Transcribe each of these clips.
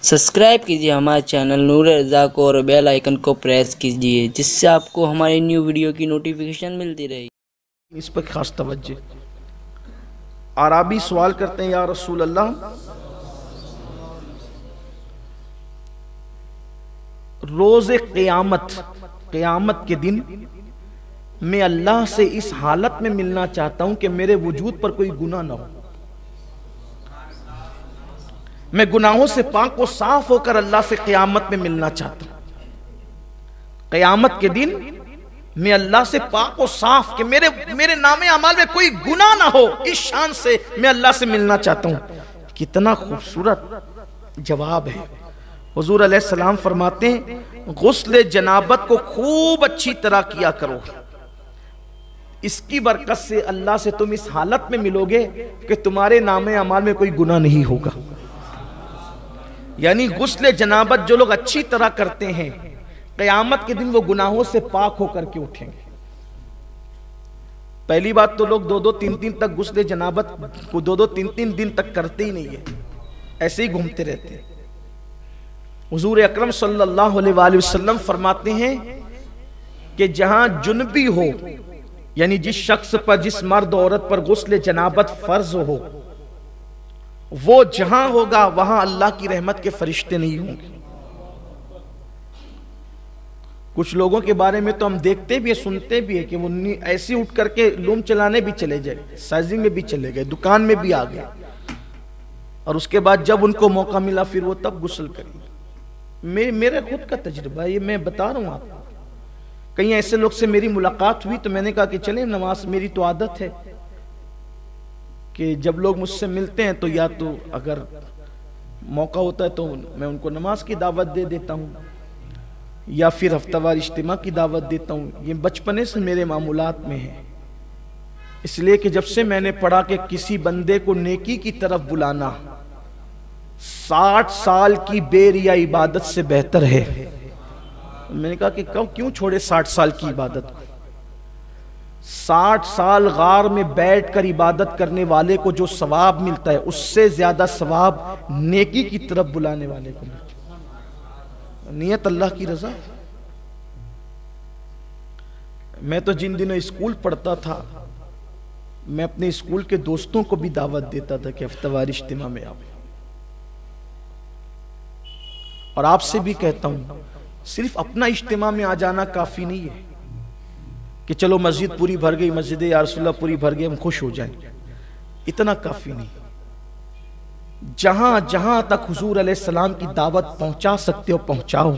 Subscribe कीजिए हमारे channel नूर रज़ा को और बेल आइकन को प्रेस कीजिए जिससे आपको हमारी न्यू वीडियो की नोटिफिकेशन मिलती रहे। इस पर खास तवज्जो। आराबी सवाल करते हैं, या रसूल अल्लाह, रोज़े क़यामत के दिन मैं अल्लाह से इस हालत में मिलना चाहता हूं कि मेरे वजूद पर कोई गुनाह ना हो, मैं गुनाहों से पाक और साफ होकर अल्लाह से क़यामत में मिलना चाहता हूं। क़यामत के दिन मैं अल्लाह से पाक और साफ कि मेरे नामे अमाल में कोई गुनाह ना हो, इस शान से मैं अल्लाह से मिलना चाहता हूं। कितना खूबसूरत जवाब है। हुजूर अलैहिस्सलाम फरमाते हैं, गुस्ल जनाबत को खूब अच्छी तरह किया करो, इसकी बरकत से अल्लाह से तुम इस हालत में मिलोगे कि तुम्हारे नामे अमाल में कोई गुनाह नहीं होगा। यानी गुस्ल जनाबत जो लोग अच्छी तरह करते हैं, क़यामत के दिन वो गुनाहों से पाक होकर के उठेंगे। पहली बात तो लोग 2-2 3 तक गुस्ल जनाबत को 2-2 3 दिन तक करते ही नहीं है, ऐसे ही घूमते रहते हैं। हुजूर अकरम सल्लल्लाहु अलैहि वसल्लम फरमाते हैं कि जहां जुनबी हो, यानी जिस शख्स पर, जिस मर्द औरत पर गुस्ल जनाबत फर्ज हो, वो जहां होगा वहां अल्लाह की रहमत के फरिश्ते नहीं होंगे। कुछ लोगों के बारे में तो हम देखते भी है, सुनते भी है कि वो ऐसे उठ करके लूम चलाने भी चले जाए, साइजिंग में भी चले गए, दुकान में भी आ गए, और उसके बाद जब उनको मौका मिला फिर वो तब गुस्ल करेंगे। मेरा खुद का तजुर्बा ये मैं बता रहा हूं आपको। कई ऐसे लोग से मेरी मुलाकात हुई तो मैंने कहा कि चले नमाज, मेरी तो आदत है कि जब लोग मुझसे मिलते हैं तो या तो अगर मौका होता है तो मैं उनको नमाज की दावत दे देता हूं, या फिर हफ्तावार इज्तिमा की दावत देता हूं। ये बचपने से मेरे मामूलात में है, इसलिए कि जब से मैंने पढ़ा कि किसी बंदे को नेकी की तरफ बुलाना 60 साल की बेरिया इबादत से बेहतर है। मैंने कहा कि क्यों छोड़े 60 साल की इबादत को। 60 साल गार में बैठकर इबादत करने वाले को जो सवाब मिलता है, उससे ज्यादा सवाब नेकी की तरफ बुलाने वाले को मिलता है। नियत अल्लाह की रजा। मैं तो जिन दिनों स्कूल पढ़ता था, मैं अपने स्कूल के दोस्तों को भी दावत देता था कि हफ्तावार इज्तिमा में आओ। और आपसे भी कहता हूं, सिर्फ अपना इज्तिमा में आ जाना काफी नहीं है कि चलो मस्जिद पूरी भर गई, मस्जिद या रसूलुल्लाह पूरी भर गई, हम खुश हो जाएं, इतना काफी नहीं। जहां जहां तक हुजूर अलैहिस्सलाम की दावत पहुंचा सकते हो पहुंचाओ,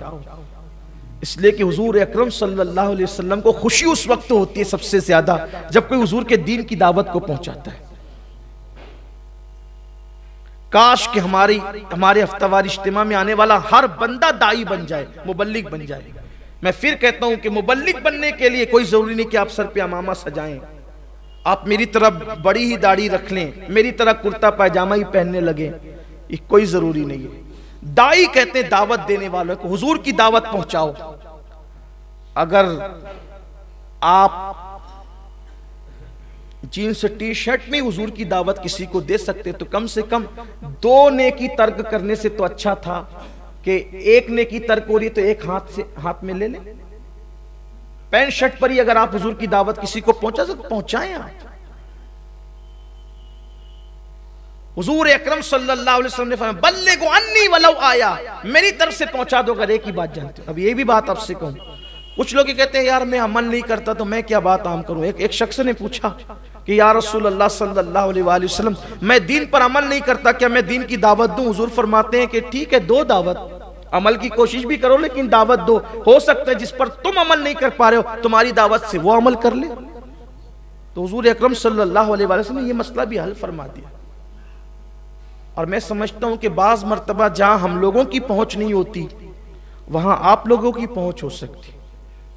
इसलिए कि हुजूर अकरम सल्लल्लाहु अलैहि वसल्लम को खुशी उस वक्त होती है सबसे ज्यादा जब कोई हुजूर के दीन की दावत को पहुंचाता है। काश कि हमारे हफ्तावार इज्तिमा में आने वाला हर बंदा दाई बन जाए, मुबल्लिग बन जाए। मैं फिर कहता हूं कि मुबल्लिग बनने के लिए कोई जरूरी नहीं कि आप सर पे अमामा सजाएं, आप मेरी तरह बड़ी ही दाढ़ी रख लें, मेरी तरह कुर्ता पैजामा ही पहनने लगे, ये कोई जरूरी नहीं है। दाई कहते हैं दावत देने वालों को, हुजूर की दावत पहुंचाओ। अगर आप जीन्स टी शर्ट में हुजूर की दावत किसी को दे सकते तो कम से कम 2 नेकी तर्क करने से तो अच्छा था कि 1 नेकी तर्क हो रही तो एक हाथ में ले लें। पैंट शर्ट पर ही अगर आप हुजूर की दावत किसी को पहुंचा सकते पहुंचाएं आप। हुजूर अकरम सल्लल्लाहु अलैहि वसल्लम ने फरमाया, बल्लिगु अन्नी वलौ आया, मेरी तरफ से पहुंचा दो अगर एक ही बात जानते हो। अब ये भी बात आपसे कहूं, कुछ लोग कहते हैं यार मैं अमल नहीं करता तो मैं क्या बात आम करूं। एक शख्स ने पूछा कि या रसूल अल्लाह सल्लल्लाहु अलैहि वसल्लम, मैं दीन पर अमल नहीं करता, क्या मैं दीन की दावत दूं? हुजूर फरमाते हैं कि ठीक है, दो दावत, अमल की कोशिश भी करो लेकिन दावत दो। हो सकता है जिस पर तुम अमल नहीं कर पा रहे हो तुम्हारी दावत से वो अमल कर ले। तो हुजूर अकरम सल्लल्लाहु अलैहि वसल्लम ने ये मसला भी हल फरमा दिया। और मैं समझता हूं कि बाज मर्तबा जहां हम लोगों की पहुंच नहीं होती वहां आप लोगों की पहुंच हो सकती।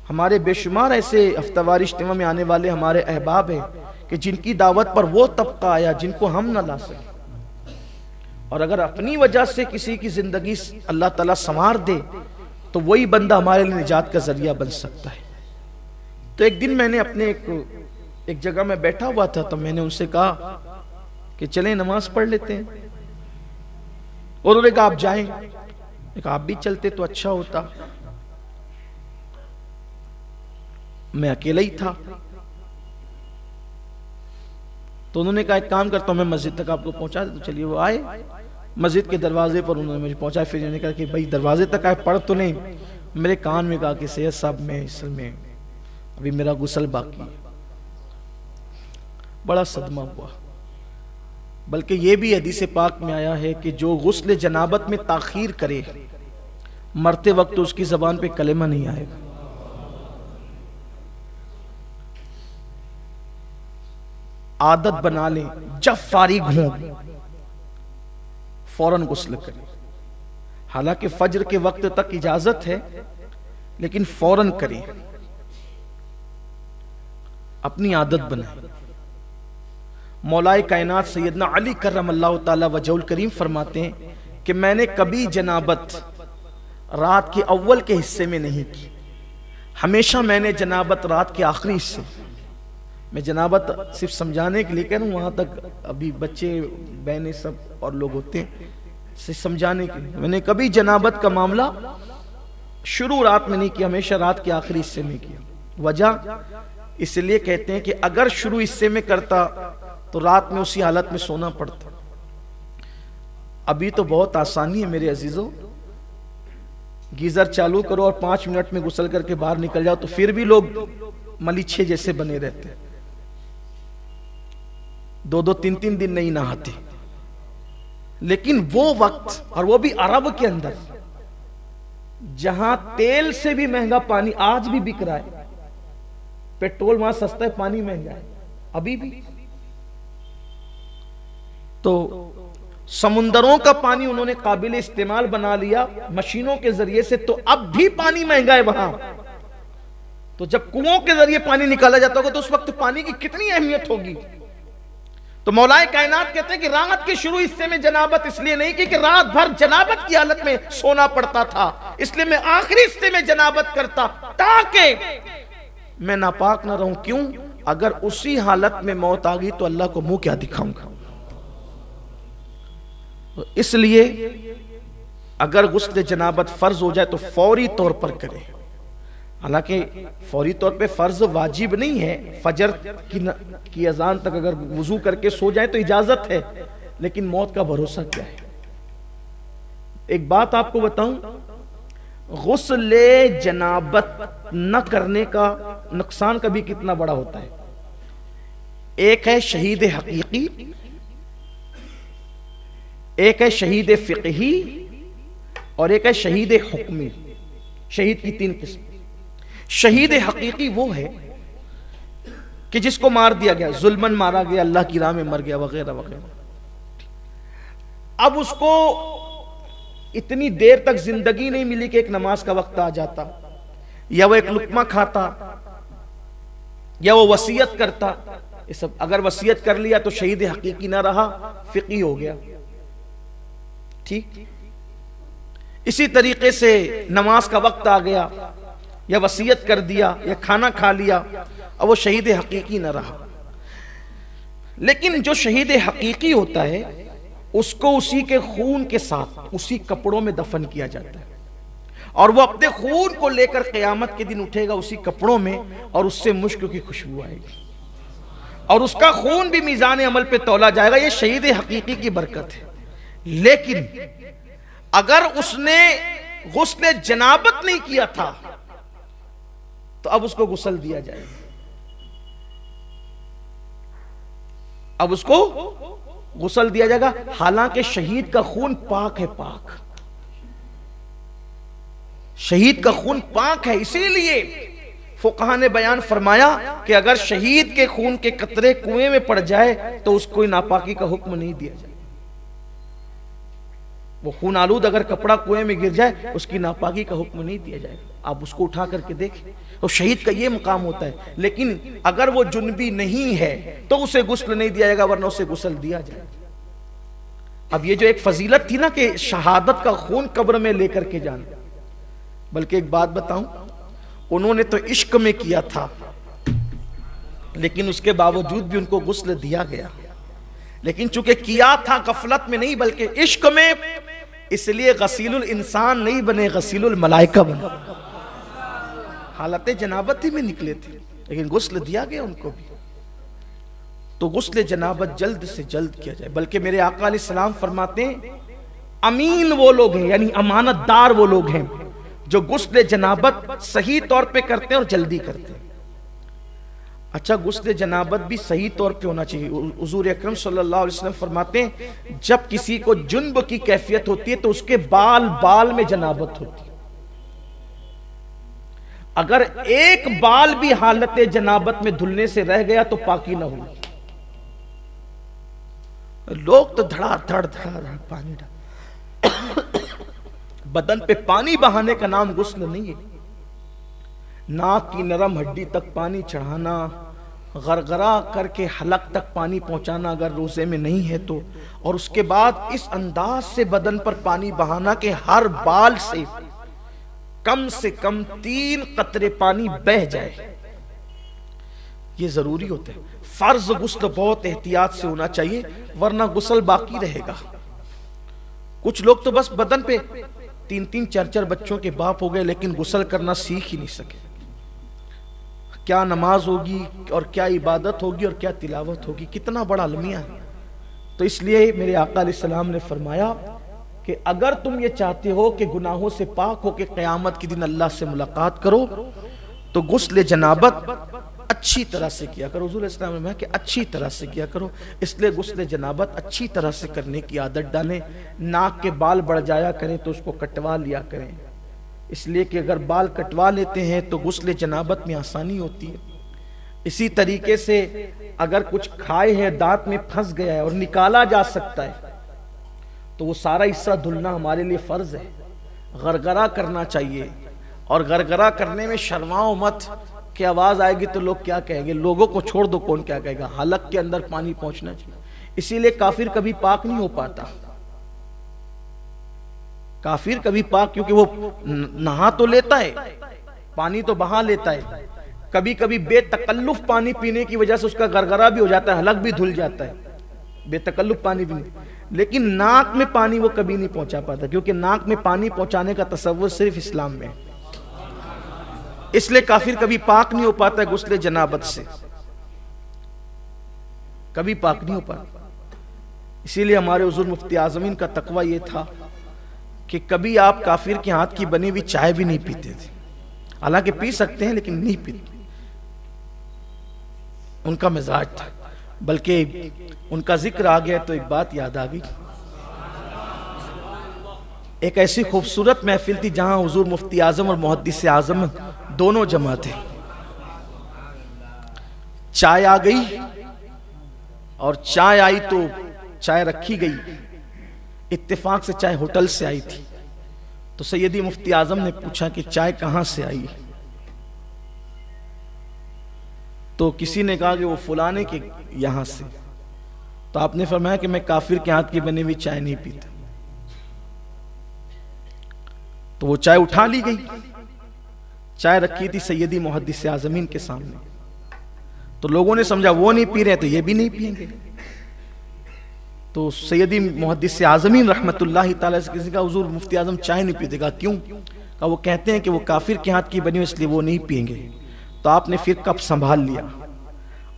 हमारे बेशुमार ऐसे हफ्तावार इज्तिमा में आने वाले हमारे अहबाब हैं कि जिनकी दावत पर वो तबका आया जिनको हम न ला सके। और अगर अपनी वजह से किसी की जिंदगी अल्लाह ताला संवार दे तो वही बंदा हमारे लिए निजात का जरिया बन सकता है। तो एक दिन मैंने अपने एक जगह में बैठा हुआ था तो मैंने उनसे कहा कि चलें नमाज पढ़ लेते हैं। और उन्होंने कहा आप जाएं। एक आप भी चलते तो अच्छा होता, मैं अकेला ही था। तो उन्होंने कहा एक काम करता हूं, मैं मस्जिद तक आपको पहुंचा दे। तो चलिए वो आए, मस्जिद के दरवाजे पर उन्होंने मुझे पहुंचा। फिर उन्होंने कहा कि भाई दरवाजे तक आए, पढ़ तो नहीं। मेरे कान में कहा कि सैयद साहब मैं असल में अभी मेरा गुस्ल बाकी है। बड़ा सदमा हुआ। बल्कि ये भी हदीस पाक में आया है कि जो गुस्ल जनाबत में ताखीर करे, मरते वक्त तो उसकी जबान पे कलेमा नहीं आएगा। आदत बना लें, जब फारिग हों फौरन गुस्ल करें। हालांकि फज्र के वक्त तक इजाजत है, लेकिन फौरन करें, अपनी आदत बनाएं। मौलाए कायनात सैयदना अली करमल्लाहु ताला वजहुल करीम फरमाते हैं कि मैंने कभी जनाबत रात के अव्वल के हिस्से में नहीं की, हमेशा मैंने जनाबत रात के आखिरी हिस्से। मैं जनाबत सिर्फ समझाने के लिए कह रहा हूँ, वहां तक अभी बच्चे बहनें सब और लोग होते हैं, से समझाने के लिए। मैंने कभी जनाबत का मामला शुरू रात में नहीं किया, हमेशा रात के आखिरी हिस्से में किया। वजह इसलिए कहते हैं कि अगर शुरू हिस्से में करता तो रात में उसी हालत में सोना पड़ता। अभी तो बहुत आसानी है मेरे अजीजों, गीजर चालू करो और 5 मिनट में गुस्ल करके बाहर निकल जाओ, तो फिर भी लोग मलीछे जैसे बने रहते हैं, 2-2, 3-3 दिन नहीं नहाते। लेकिन वो वक्त, और वो भी अरब के अंदर, जहां तेल से भी महंगा पानी आज भी बिक रहा है। पेट्रोल वहां सस्ता है, पानी महंगा है अभी भी। तो समुंदरों का पानी उन्होंने काबिल इस्तेमाल बना लिया मशीनों के जरिए से, तो अब भी पानी महंगा है वहां। तो जब कुओं के जरिए पानी निकाला जाता होगा तो उस वक्त पानी की कितनी अहमियत होगी। तो मौलाए कायनात कहते हैं कि रात के शुरू हिस्से में जनाबत इसलिए नहीं की कि रात भर जनाबत की हालत में सोना पड़ता था, इसलिए मैं आखिरी हिस्से में जनाबत करता ताकि मैं नापाक ना रहूं। क्यों? अगर उसी हालत में मौत आ गई तो अल्लाह को मुंह क्या दिखाऊंगा। तो इसलिए अगर गुस्ल जनाबत फर्ज हो जाए तो फौरी तौर पर करें। हालांकि फौरी तौर पे फर्ज वाजिब नहीं है, फजर की अजान तक अगर वुजू करके सो जाए तो इजाजत है, लेकिन मौत का भरोसा क्या है। एक बात आपको बताऊं, गुस्ल जनाबत न करने का नुकसान कभी कितना बड़ा होता है। एक है शहीद हकीकी, एक है शहीद फिqही, और एक है शहीद हुक्मी। शहीद की 3 किस्म। शहीद हकीकी वो है कि जिसको मार दिया गया, जुल्मन मारा गया, अल्लाह की राह में मर गया, वगैरह वगैरह। अब उसको इतनी देर तक जिंदगी नहीं मिली कि एक नमाज का वक्त आ जाता, या वो एक लुकमा खाता, या वो वसीयत करता। ये सब अगर वसीयत कर लिया तो शहीद हकीकी ना रहा, फिqही हो गया। ठीक इसी तरीके से नमाज का वक्त आ गया, या वसीयत कर दिया, या खाना खा लिया, अब वो शहीद हकीकी न रहा। लेकिन जो शहीद हकीकी होता है उसको उसी के खून के साथ उसी कपड़ों में दफन किया जाता है, और वो अपने खून को लेकर क़यामत के दिन उठेगा उसी कपड़ों में, और उससे मुश्क की खुशबू आएगी, और उसका खून भी मीज़ान अमल पे तौला जाएगा। ये शहीद हकीकी की बरकत है। लेकिन अगर उसने गुस्ल जनाबत नहीं किया था तो अब उसको गुस्ल दिया जाएगा। अब उसको गुस्ल दिया जाएगा, हालांकि शहीद का खून पाक है, पाक। शहीद का खून पाक है, इसीलिए फुकहा ने बयान फरमाया कि अगर शहीद के खून के कतरे कुएं में पड़ जाए तो उसको नापाकी का हुक्म नहीं दिया जाए। वो खून आलूद अगर कपड़ा कुएं में गिर जाए उसकी नापाकी का हुक्म नहीं दिया जाएगा। आप उसको उठा करके देखें, तो शहीद का ये मुकाम होता है। लेकिन अगर वो जुनबी नहीं है तो उसे गुस्ल नहीं दिया जाएगा, वरना उसे गुस्ल दिया जाएगा। अब ये जो एक फजीलत थी ना कि शहादत का खून कब्र में लेकर के जाना, बल्कि एक बात बताऊं, उन्होंने तो इश्क में किया था, लेकिन उसके बावजूद भी उनको गुस्ल दिया गया। लेकिन चूंकि किया था गफलत में नहीं बल्कि इश्क में, इसलिए गसीलुल इंसान नहीं बने, गसीलुल मलाइका बने। हालत जनाबत ही में निकले थे, लेकिन गुस्ल दिया गया उनको भी। तो गुस्ल जनाबत जल्द से जल्द किया जाए। बल्कि मेरे आका अलैहिस्सलाम फरमाते हैं, अमीन वो लोग हैं, यानी अमानतदार वो लोग हैं जो गुस्ल जनाबत सही तौर पे करते हैं और जल्दी करते हैं। अच्छा, गुस्ल जनाबत भी सही तौर पे होना चाहिए। हुजूर अकरम सल्लल्लाहु अलैहि वसल्लम फरमाते हैं, जब किसी को जुन्ब की कैफियत होती है तो उसके बाल बाल में जनाबत होती है। अगर एक बाल भी हालत जनाबत में धुलने से रह गया तो पाकी ना हुई। लोग तो धड़ाधड़ धड़ाधड़ पानी डाल बदन पे पानी बहाने का नाम गुस्ल नहीं है। नाक की नरम हड्डी तक पानी चढ़ाना, गरगरा करके हलक तक पानी पहुंचाना अगर रोजे में नहीं है तो, और उसके बाद इस अंदाज से बदन पर पानी बहाना कि हर बाल से कम 3 कतरे पानी बह जाए, ये जरूरी होता है। फर्ज गुस्ल बहुत एहतियात से होना चाहिए, वरना गुस्ल बाकी रहेगा। कुछ लोग तो बस बदन पे 3-3 4-4 बच्चों के बाप हो गए, लेकिन गुस्ल करना सीख ही नहीं सके। क्या नमाज होगी और क्या इबादत होगी और क्या तिलावत होगी, कितना बड़ा अलमिया है। तो इसलिए मेरे आका अलैहिस्सलाम ने फरमाया कि अगर तुम ये चाहते हो कि गुनाहों से पाक हो के क़यामत के दिन अल्लाह से मुलाकात करो, तो गुस्ल जनाबत अच्छी तरह से किया करो। हुजूर इस्लाम ने कहा कि अच्छी तरह से किया करो, इसलिए गुस्ल जनाबत अच्छी तरह से करने की आदत डालें। नाक के बाल बढ़ जाया करें तो उसको कटवा लिया करें, इसलिए कि अगर बाल कटवा लेते हैं तो गुस्ल जनाबत में आसानी होती है। इसी तरीके से अगर कुछ खाए हैं, दांत में फंस गया है और निकाला जा सकता है, तो वो सारा हिस्सा धुलना हमारे लिए फर्ज है। गरगरा करना चाहिए, और गरगरा करने में शर्माओ मत कि आवाज आएगी तो लोग क्या कहेंगे। लोगों को छोड़ दो, कौन क्या कहेगा। हलक के अंदर पानी पहुंचना चाहिए। इसीलिए काफिर कभी पाक नहीं हो पाता। काफिर कभी पाक, क्योंकि वो नहा तो लेता है, पानी तो बहा लेता है, कभी कभी बेतकल्लुफ पानी पीने की वजह से उसका गरगरा भी हो जाता है, हलक भी धुल जाता है, बेतकल्लुफ पानी पीने। लेकिन नाक में पानी वो कभी नहीं पहुंचा पाता, क्योंकि नाक में पानी पहुंचाने का तसव्वुर सिर्फ इस्लाम में है। इसलिए काफिर कभी पाक नहीं हो पाता है गुस्ले जनाबत से, कभी पाक नहीं हो पाता। इसीलिए हमारे हुजूर मुफ्ती आजमीन का तकवा यह था कि कभी आप काफिर के हाथ की बनी हुई चाय भी नहीं पीते थे। हालांकि पी सकते हैं, लेकिन नहीं पीते, उनका मिजाज था। बल्कि उनका जिक्र आ गया तो एक बात याद आ गई। एक ऐसी खूबसूरत महफिल थी जहां हुजूर मुफ्ती आजम और मुहद्दिस आजम दोनों जमा थे। चाय आ गई, और चाय आई तो चाय रखी गई। इत्तेफाक से चाय होटल से आई थी, तो सैयदी मुफ्ती आजम ने पूछा कि चाय कहां से आई। तो किसी ने कहा कि वो फलाने के यहां से। तो आपने फरमाया कि मैं काफिर के हाथ की बनी हुई चाय नहीं पीता। तो वो चाय उठा ली गई। चाय रखी थी सैयदी मुहद्दिस आजमीन के सामने, तो लोगों ने समझा वो नहीं पी रहे तो ये भी नहीं पिएंगे। तो सैयदी मुहद्दिस आजमीन रहमतुल्लाहि ताला से किसी का हुजूर मुफ्ती आजम चाय नहीं पीते। क्यों? का वो कहते हैं कि वो काफिर के हाथ की बनी हुई इसलिए वो नहीं पिएंगे। तो आपने फिर कप संभाल लिया,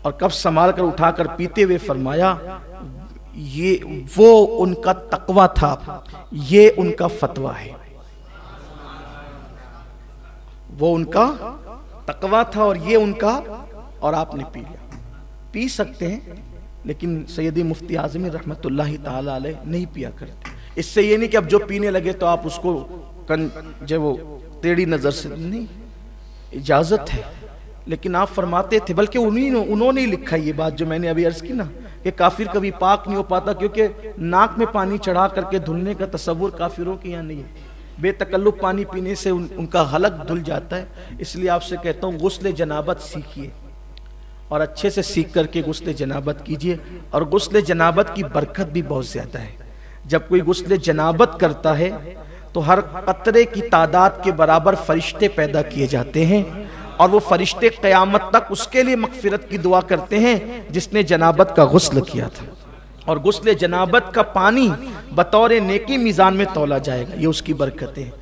और कप संभाल कर उठाकर पीते हुए फरमाया, ये वो उनका तकवा था, ये उनका फतवा है। वो उनका तकवा था और ये उनका, और आपने पी लिया। पी सकते हैं, लेकिन सैयदी मुफ्ती आजमी रहमतुल्लाहि ताला अलैह नहीं पिया करते। इससे ये नहीं कि अब जो पीने लगे तो आप उसको जो वो टेढ़ी नजर से, नहीं, इजाजत है। लेकिन आप फरमाते थे, बल्कि उन्होंने ही लिखा ये बात जो मैंने अभी अर्ज की ना, कि काफिर कभी पाक नहीं हो पाता, क्योंकि नाक में पानी चढ़ा करके धुलने का तसव्वुर काफिरों के यहाँ नहीं है। बेतकल्लुफ पानी पीने से उनका हलक धुल जाता है। इसलिए आपसे कहता हूँ गुस्ले जनाबत सीखिए, और अच्छे से सीख करके गुस्ले जनाबत कीजिए। और गुस्ले जनाबत की बरकत भी बहुत ज्यादा है। जब कोई गुस्ले जनाबत करता है तो हर कतरे की तादाद के बराबर फरिश्ते पैदा किए जाते हैं, और वो फरिश्ते क़यामत तक उसके लिए मग़फ़िरत की दुआ करते हैं जिसने जनाबत का गुस्ल किया था। और गुस्ले जनाबत का पानी बतौर नेकी मीज़ान में तौला जाएगा। ये उसकी बरकतें हैं।